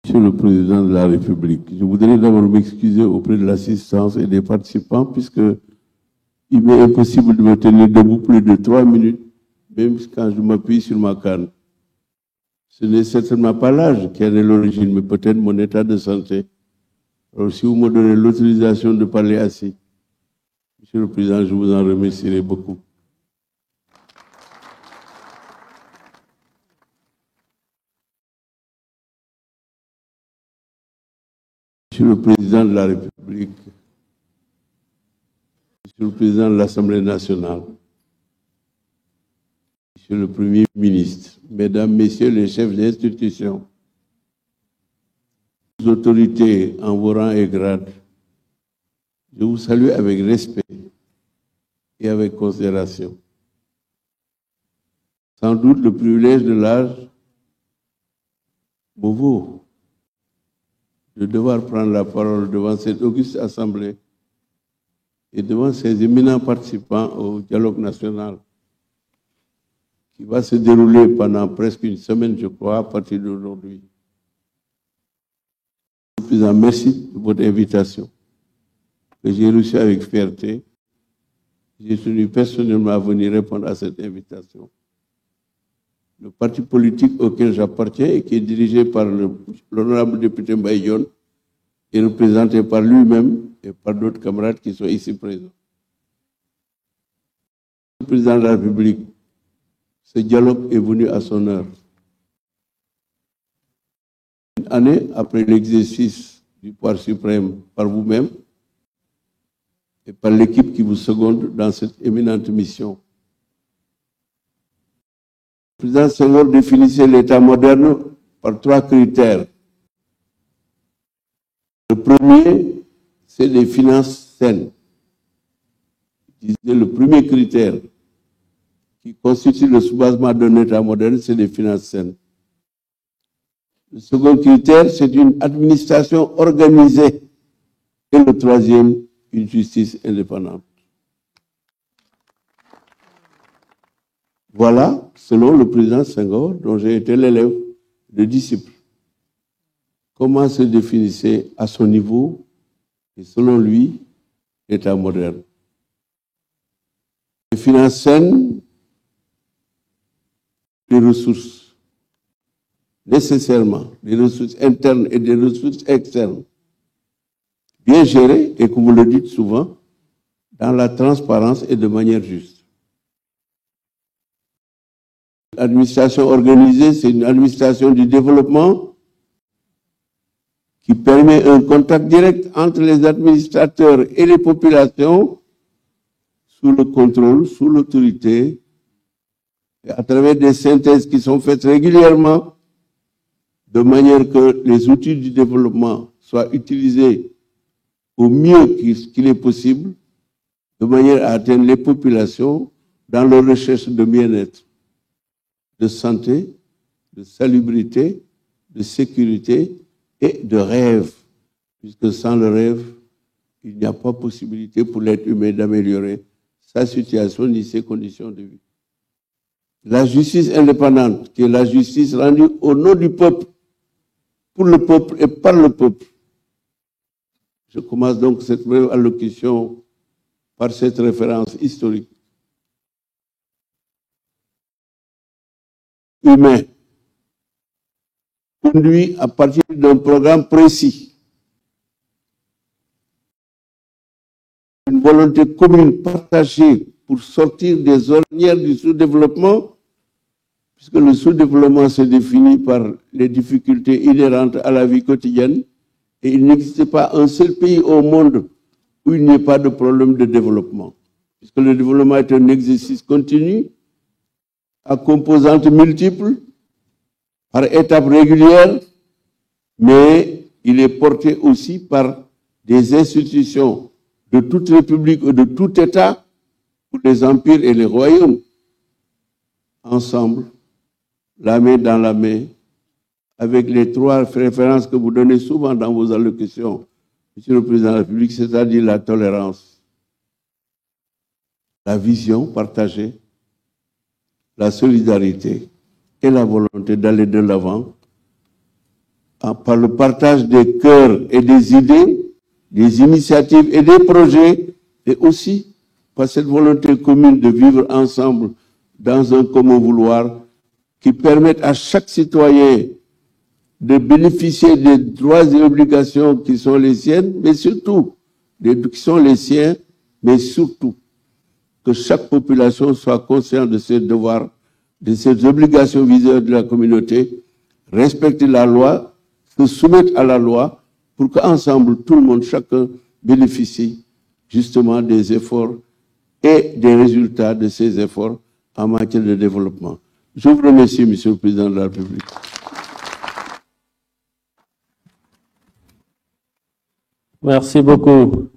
Monsieur le Président de la République, je voudrais d'abord m'excuser auprès de l'assistance et des participants puisque il m'est impossible de me tenir debout plus de 3 minutes, même quand je m'appuie sur ma canne. Ce n'est certainement pas l'âge qui en est l'origine, mais peut-être mon état de santé. Alors si vous me donnez l'autorisation de parler assis, Monsieur le Président, je vous en remercierai beaucoup. Monsieur le Président de la République, Monsieur le Président de l'Assemblée nationale, Monsieur le Premier ministre, Mesdames, Messieurs les chefs d'institution, les autorités en vos rangs et grades, je vous salue avec respect et avec considération. Sans doute le privilège de l'âge me vaut de devoir prendre la parole devant cette auguste assemblée et devant ces éminents participants au dialogue national qui va se dérouler pendant presque une semaine, je crois, à partir d'aujourd'hui. Monsieur le Président, merci de votre invitation que j'ai reçue avec fierté. J'ai tenu personnellement à venir répondre à cette invitation. Le parti politique auquel j'appartiens et qui est dirigé par l'honorable député Mbaye est représenté par lui-même et par d'autres camarades qui sont ici présents. Monsieur le Président de la République, ce dialogue est venu à son heure. Une année après l'exercice du pouvoir suprême par vous-même et par l'équipe qui vous seconde dans cette éminente mission. Le président Senghor définissait l'État moderne par 3 critères. Le premier, c'est les finances saines. Il disait le premier critère qui constitue le soubassement d'un État moderne, c'est les finances saines. Le second critère, c'est une administration organisée. Et le troisième, une justice indépendante. Voilà, selon le président Senghor, dont j'ai été l'élève, le disciple, comment se définissait à son niveau, et selon lui, l'État moderne. Les finances saines, les ressources, nécessairement, les ressources internes et des ressources externes, bien gérées, et comme vous le dites souvent, dans la transparence et de manière juste. L'administration organisée, c'est une administration du développement qui permet un contact direct entre les administrateurs et les populations sous le contrôle, sous l'autorité, et à travers des synthèses qui sont faites régulièrement de manière que les outils du développement soient utilisés au mieux qu'il est possible, de manière à atteindre les populations dans leur recherche de bien-être, de santé, de salubrité, de sécurité et de rêve, puisque sans le rêve, il n'y a pas possibilité pour l'être humain d'améliorer sa situation ni ses conditions de vie. La justice indépendante, qui est la justice rendue au nom du peuple, pour le peuple et par le peuple. Je commence donc cette brève allocution par cette référence historique. Humain, conduit à partir d'un programme précis, une volonté commune partagée pour sortir des ornières du sous-développement, puisque le sous-développement se définit par les difficultés inhérentes à la vie quotidienne, et il n'existe pas un seul pays au monde où il n'y ait pas de problème de développement, puisque le développement est un exercice continu, à composantes multiples, par étapes régulières, mais il est porté aussi par des institutions de toute république ou de tout État, pour les empires et les royaumes, ensemble, la main dans la main, avec les 3 références que vous donnez souvent dans vos allocutions, Monsieur le Président de la République, c'est-à-dire la tolérance, la vision partagée, la solidarité et la volonté d'aller de l'avant par le partage des cœurs et des idées, des initiatives et des projets, et aussi par cette volonté commune de vivre ensemble dans un commun vouloir qui permette à chaque citoyen de bénéficier des droits et obligations qui sont les siennes, mais surtout, qui sont les siens, mais surtout, que chaque population soit consciente de ses devoirs, de ses obligations vis-à-vis de la communauté, respecter la loi, se soumettre à la loi, pour qu'ensemble, tout le monde, chacun, bénéficie justement des efforts et des résultats de ces efforts en matière de développement. Je vous remercie, Monsieur le Président de la République. Merci beaucoup.